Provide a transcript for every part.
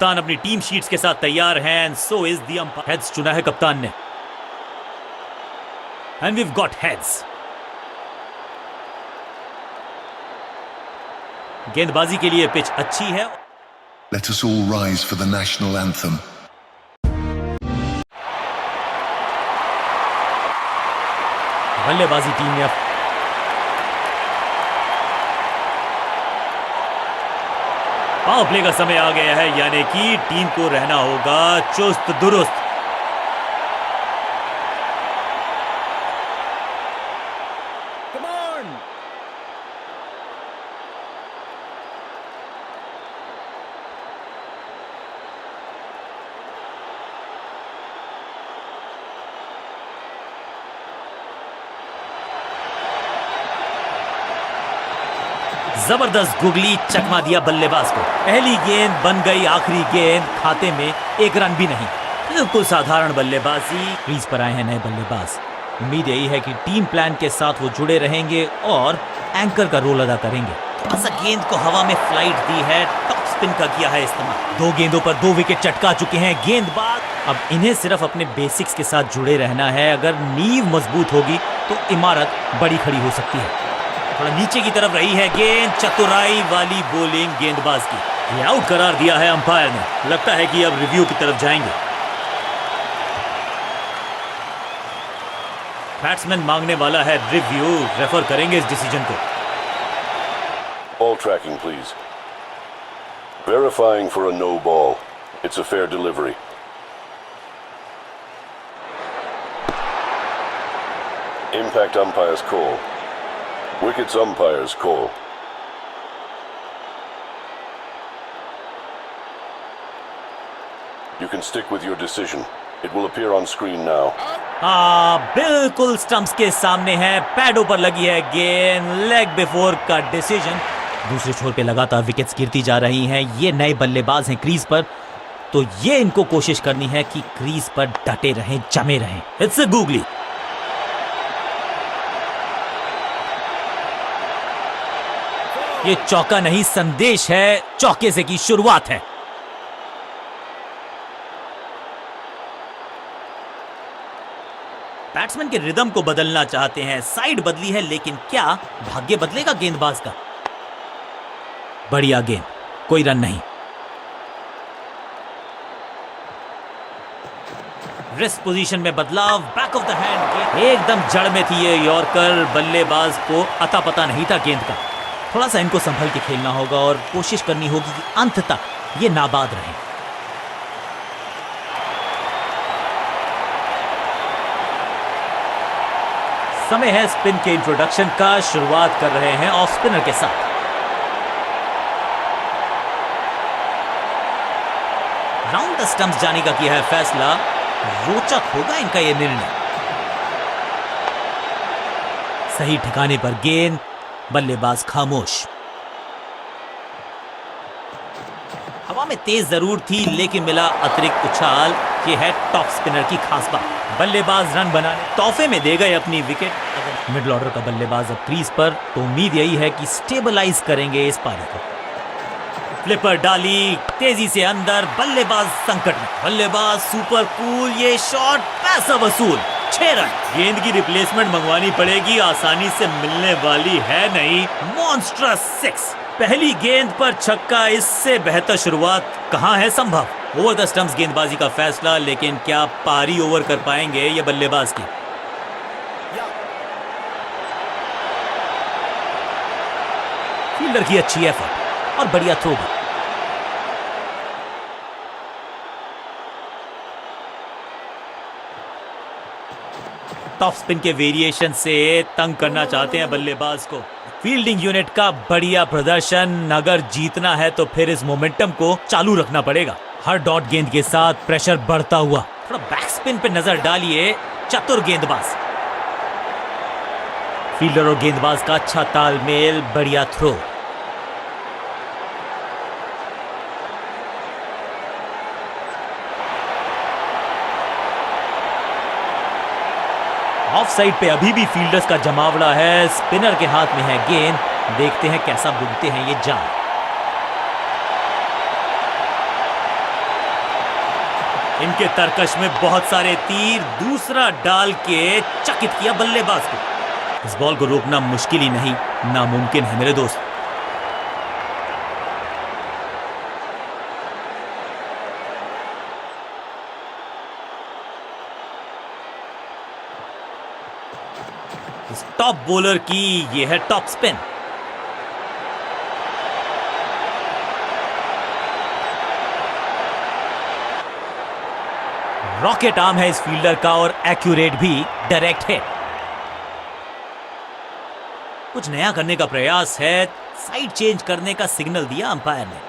कप्तान अपनी team sheets के साथ तैयार हैं and so is the umpire. Heads चुना है कप्तान ने and we have got heads. गेंदबाजी के लिए पिच अच्छी है। Let us all rise for the national anthem. बल्लेबाजी टीम ने पावर प्ले का समय आ गया है, यानी कि टीम को रहना होगा चुस्त दुरुस्त। जबरदस्त गुगली चकमा दिया बल्लेबाज को। पहली गेंद बन गई आखिरी गेंद, खाते में एक रन भी नहीं। बिल्कुल साधारण बल्लेबाजी। क्रीज पर आए हैं नए बल्लेबाज। उम्मीद यही है कि टीम प्लान के साथ वो जुड़े रहेंगे और एंकर का रोल अदा करेंगे। थोड़ा सा गेंद को हवा में फ्लाइट दी है, टॉप स्पिन का किया है इस्तेमाल। 2 गेंदों पर 2 विकेट चटका चुके हैं गेंदबाज। अब इन्हें सिर्फ अपने बेसिक्स के साथ जुड़े रहना है। अगर नींव मजबूत होगी तो इमारत बड़ी खड़ी हो सकती है। थोड़ा नीचे की तरफ रही है गेंद, चतुराई वाली बॉलिंग गेंदबाज की। ये आउट करार दिया है अंपायर ने। लगता है कि अब रिव्यू की तरफ जाएंगे। बैट्समैन मांगने वाला है रिव्यू, रेफर करेंगे इस डिसीजन को। Ball tracking, please. Verifying for a no ball. It's a fair delivery. Impact umpire's call. Wickets umpire's call. You can stick with your decision. It will appear on screen now. बिल्कुल stumps के सामने है, पैडों पर लगी है गेंद। Leg before का decision. दूसरे छोर पे लगातार विकेट्स गिरती जा रही हैं। ये नए बल्लेबाज हैं क्रीज पर, तो ये इनको कोशिश करनी है कि क्रीज पर डटे रहें, जमे रहें। It's a googly. ये चौका नहीं, संदेश है, चौके से की शुरुआत है। बैट्समैन के रिदम को बदलना चाहते हैं। साइड बदली है, लेकिन क्या भाग्य बदलेगा गेंदबाज का? बढ़िया गेंद, कोई रन नहीं। रिस्ट पोजीशन में बदलाव, बैक ऑफ द हैंड। एकदम जड़ में थी ये यॉर्कर। बल्लेबाज को अता पता नहीं था गेंद का। थोड़ा सा इनको संभल के खेलना होगा और कोशिश करनी होगी कि अंत तक ये नाबाद रहे। समय है स्पिन के इंट्रोडक्शन का। शुरुआत कर रहे हैं ऑफ स्पिनर के साथ। राउंड द स्टंप्स जाने का किया है फैसला। रोचक होगा इनका यह निर्णय। सही ठिकाने पर गेंद, बल्लेबाज खामोश। हवा में तेज जरूर थी, लेकिन मिला अतिरिक्त उछाल। ये है टॉप स्पिनर की खास बात। बल्लेबाज रन बनाने तोहफे में दे गए अपनी विकेट। अगर मिडिल ऑर्डर का बल्लेबाज अब क्रीज पर, तो उम्मीद यही है कि स्टेबलाइज करेंगे इस पारी को। फ्लिपर डाली, तेजी से अंदर, बल्लेबाज संकट में। बल्लेबाज सुपर कूल, ये शॉट पैसा वसूल। 6 रन। गेंद की रिप्लेसमेंट मंगवानी पड़ेगी, आसानी से मिलने वाली है नहीं। मॉन्स्ट्रस 6। पहली गेंद पर छक्का, इससे बेहतर शुरुआत कहां है संभव। ओवर द स्टंप्स गेंदबाजी का फैसला, लेकिन क्या पारी ओवर कर पाएंगे ये बल्लेबाज की? फील्डर की अच्छी एफर्ट और बढ़िया थ्रो भी। टॉप स्पिन के वेरिएशन से तंग करना चाहते हैं बल्लेबाज को। फील्डिंग यूनिट का बढ़िया प्रदर्शन। अगर जीतना है तो फिर इस मोमेंटम को चालू रखना पड़ेगा। हर डॉट गेंद के साथ प्रेशर बढ़ता हुआ। थोड़ा बैक स्पिन पे नजर डालिए, चतुर गेंदबाज। फील्डर और गेंदबाज का अच्छा तालमेल, बढ़िया थ्रो। ऑफ साइड पे अभी भी फील्डर्स का जमावड़ा है। स्पिनर के हाथ में है गेंद। देखते हैं कैसा बुनते हैं ये जाल। इनके तरकश में बहुत सारे तीर, दूसरा डाल के चकित किया बल्लेबाज को। इस बॉल को रोकना मुश्किल ही नहीं, नामुमकिन है मेरे दोस्त। इस टॉप बॉलर की ये है टॉप स्पिन। रॉकेट आर्म है इस फील्डर का और एक्यूरेट भी, डायरेक्ट है। कुछ नया करने का प्रयास है, साइड चेंज करने का सिग्नल दिया अंपायर ने।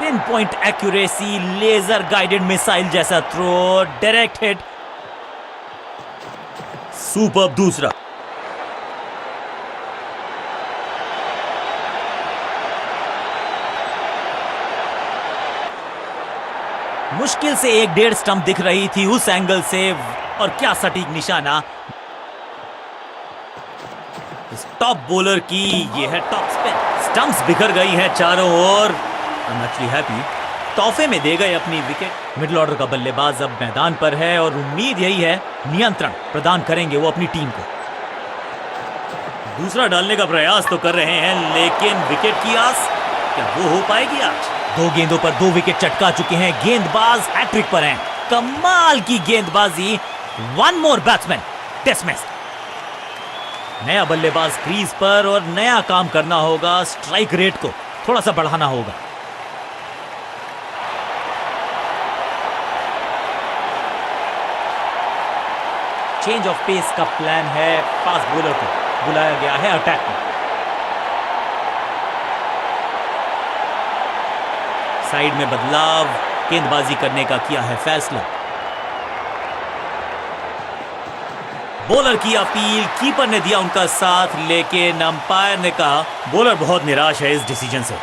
Pinpoint accuracy, laser guided missile जैसा थ्रो, डायरेक्ट हिट, सुपर। दूसरा मुश्किल से 1.5 स्टंप दिख रही थी उस एंगल से, और क्या सटीक निशाना। इस टॉप बॉलर की ये है टॉप स्पिन। स्टंप्स बिखर गई है चारों ओर। I'm actually happy। तोहफे में दे गए अपनी विकेट। मिडिल ऑर्डर का बल्लेबाज अब मैदान पर है और उम्मीद यही है नियंत्रण प्रदान करेंगे वो अपनी टीम को। दूसरा डालने का प्रयास तो कर रहे हैं, लेकिन विकेट की आस क्या वो हो पाएगी आज? 2 गेंदों पर 2 विकेट चटका चुके हैं, गेंदबाज हैट्रिक पर हैं। कमाल की गेंदबाजी। 1 मोर बैट्समैन डिसमिस्ड। नया बल्लेबाज क्रीज पर और नया काम करना होगा। स्ट्राइक रेट को थोड़ा सा बढ़ाना होगा। चेंज ऑफ पेस का प्लान है। फास्ट बॉलर को बुलाया गया है अटैक में। साइड में बदलाव, गेंदबाजी करने का किया है फैसला। बॉलर की अपील, कीपर ने दिया उनका साथ, लेकिन अंपायर ने कहा बॉलर बहुत निराश है इस डिसीजन से।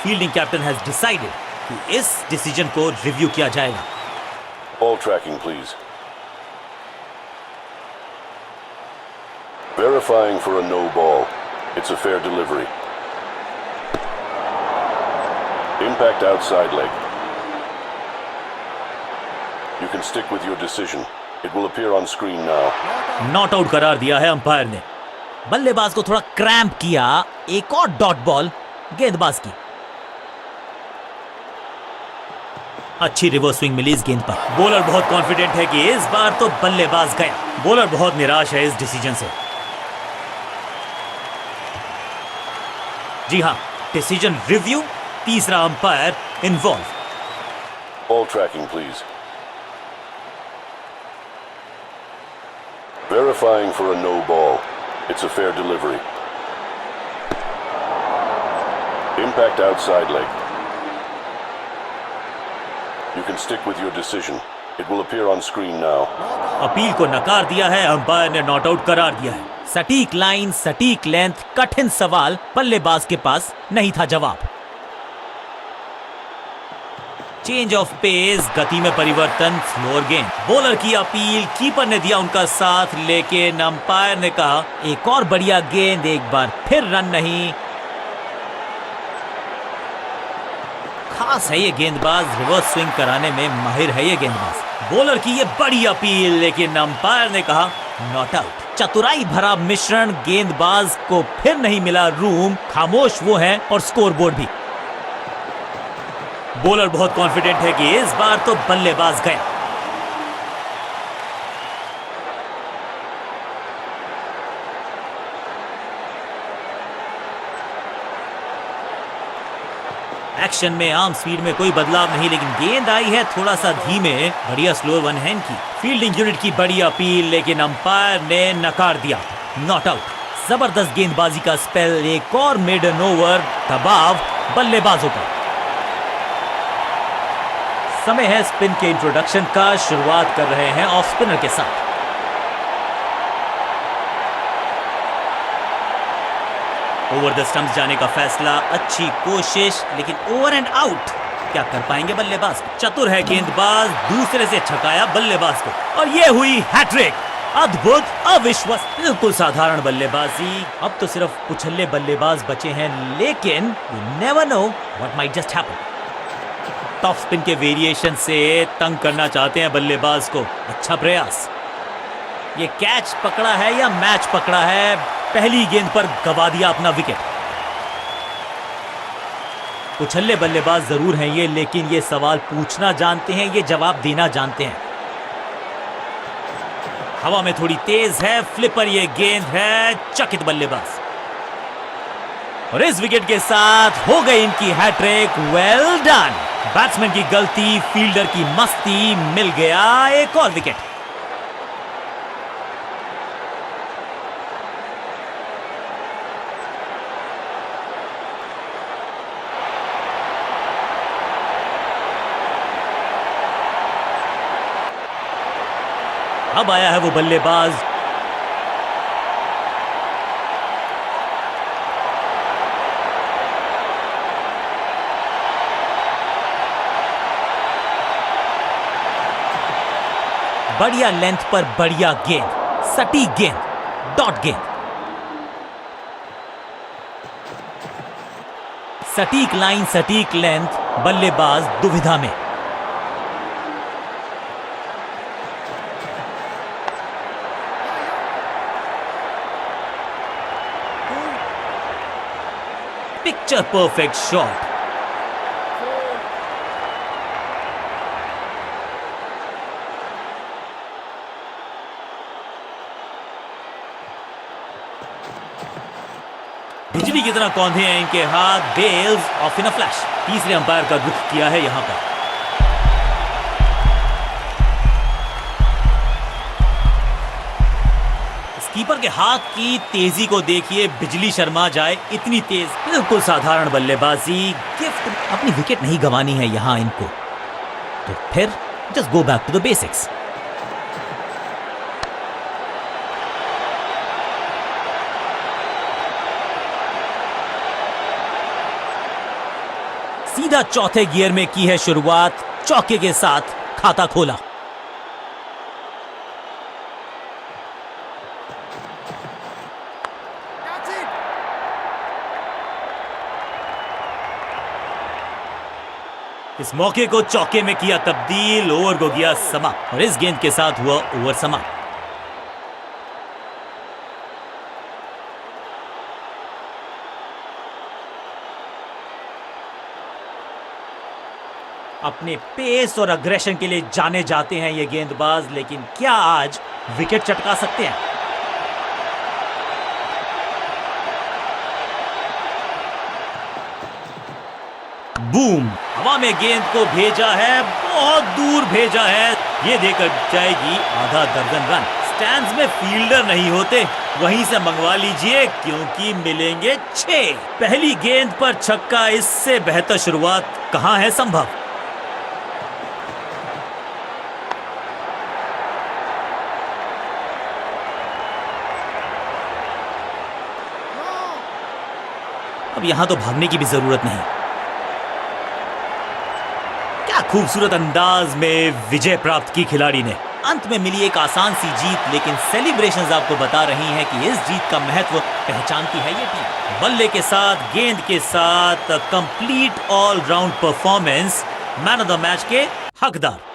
फील्डिंग कैप्टन हैज डिसाइडेड कि इस डिसीजन को रिव्यू किया जाएगा। Ball tracking, please. Verifying for a no ball. It's a fair delivery. Impact outside leg. You can stick with your decision. It will appear on screen now. Not out करार दिया है umpire ने। बल्लेबाज को थोड़ा cramp किया। एक और डॉट बॉल गेंदबाज की। अच्छी रिवर्स स्विंग मिली इस गेंद पर। बॉलर बहुत कॉन्फिडेंट है कि इस बार तो बल्लेबाज गया। बॉलर बहुत निराश है इस डिसीजन से। जी हां, डिसीजन रिव्यू, तीसरा umpire involve. Ball tracking, please. Verifying for a no ball. It's a fair delivery. Impact outside leg. You can stick with your decision. It will appear on screen now. Appeal को नकार दिया है, umpire ने not out करार दिया है। सटीक line, सटीक लेंथ, कठिन सवाल, बल्लेबाज के पास नहीं था जवाब। चेंज ऑफ पेस, गति में परिवर्तन, स्लोअर गेंद। बॉलर की अपील, कीपर ने दिया उनका साथ, लेकिन अंपायर ने कहा एक और बढ़िया गेंद, एक बार फिर रन नहीं। खास है ये गेंदबाज, रिवर्स स्विंग कराने में माहिर है ये गेंदबाज। बॉलर की ये बड़ी अपील, लेकिन अंपायर ने कहा नॉट आउट। चतुराई भरा मिश्रण, गेंदबाज को फिर नहीं मिला रूम, खामोश वो है और स्कोरबोर्ड भी। बॉलर बहुत कॉन्फिडेंट है कि इस बार तो बल्लेबाज गया। एक्शन में आर्म स्पीड में कोई बदलाव नहीं, लेकिन गेंद आई है थोड़ा सा धीमे। बढ़िया स्लोअर वन हैंड की। फील्डिंग यूनिट की बड़ी अपील, लेकिन अंपायर ने नकार दिया, नॉट आउट। जबरदस्त गेंदबाजी का स्पेल, एक और मेडन ओवर, दबाव बल्लेबाजों पर। समय है स्पिन के इंट्रोडक्शन का। शुरुआत कर रहे हैं ऑफ स्पिनर के साथ। ओवर द स्टंप्स जाने का फैसला, अच्छी कोशिश, लेकिन ओवर एंड आउट। क्या कर पाएंगे बल्लेबाज? चतुर है गेंदबाज, दूसरे से छकाया बल्लेबाज को और ये हुई हैट्रिक। अद्भुत, अविश्वसनीय, बिल्कुल साधारण बल्लेबाजी। अब तो सिर्फ उछल्ले बल्लेबाज बचे हैं, लेकिन you never know what might just happen. Top spin के वेरिएशन से तंग करना चाहते हैं बल्लेबाज को। अच्छा प्रयास। ये कैच पकड़ा है या मैच पकड़ा है? पहली गेंद पर गवा दिया अपना विकेट। उछल्ले बल्लेबाज जरूर हैं ये, लेकिन ये सवाल पूछना जानते हैं, ये जवाब देना जानते हैं। हवा में थोड़ी तेज है, फ्लिपर ये गेंद है, चकित बल्लेबाज। और इस विकेट के साथ हो गई इनकी हैट्रिक। Well done. बैट्समैन की गलती, फील्डर की मस्ती, मिल गया एक और विकेट। अब आया है वो बल्लेबाज बढ़िया लेंथ पर बढ़िया गेंद, सटीक गेंद, डॉट गेंद। सटीक लाइन, सटीक लेंथ, बल्लेबाज दुविधा में। Picture perfect shot. बिजली की तरह कौंधे हैं इनके हाथ। Bails off in a flash. तीसरे अंपायर का रुख किया है यहां पर। कीपर के हाथ की तेजी को देखिए, बिजली शर्मा जाए, इतनी तेज। बिल्कुल साधारण बल्लेबाजी। गिफ्ट, अपनी विकेट नहीं गंवानी है यहां इनको, तो फिर just go back to the basics. सीधा चौथे गियर में की है शुरुआत, चौके के साथ खाता खोला। इस मौके को चौके में किया तब्दील, ओवर को किया समाप्त और इस गेंद के साथ हुआ ओवर समाप्त। अपने पेस और अग्रेशन के लिए जाने जाते हैं ये गेंदबाज, लेकिन क्या आज विकेट चटका सकते हैं? बूम, हवा में गेंद को भेजा है, बहुत दूर भेजा है। ये देकर जाएगी आधा दर्जन रन। स्टैंड्स में फील्डर नहीं होते, वहीं से मंगवा लीजिए क्योंकि मिलेंगे 6। पहली गेंद पर छक्का, इससे बेहतर शुरुआत कहां है संभव। अब यहां तो भागने की भी जरूरत नहीं। क्या खूबसूरत अंदाज में विजय प्राप्त की खिलाड़ी ने। अंत में मिली एक आसान सी जीत, लेकिन सेलिब्रेशंस आपको बता रही हैं कि इस जीत का महत्व पहचानती है ये टीम। बल्ले के साथ, गेंद के साथ, complete all round performance, man of the match के हकदार।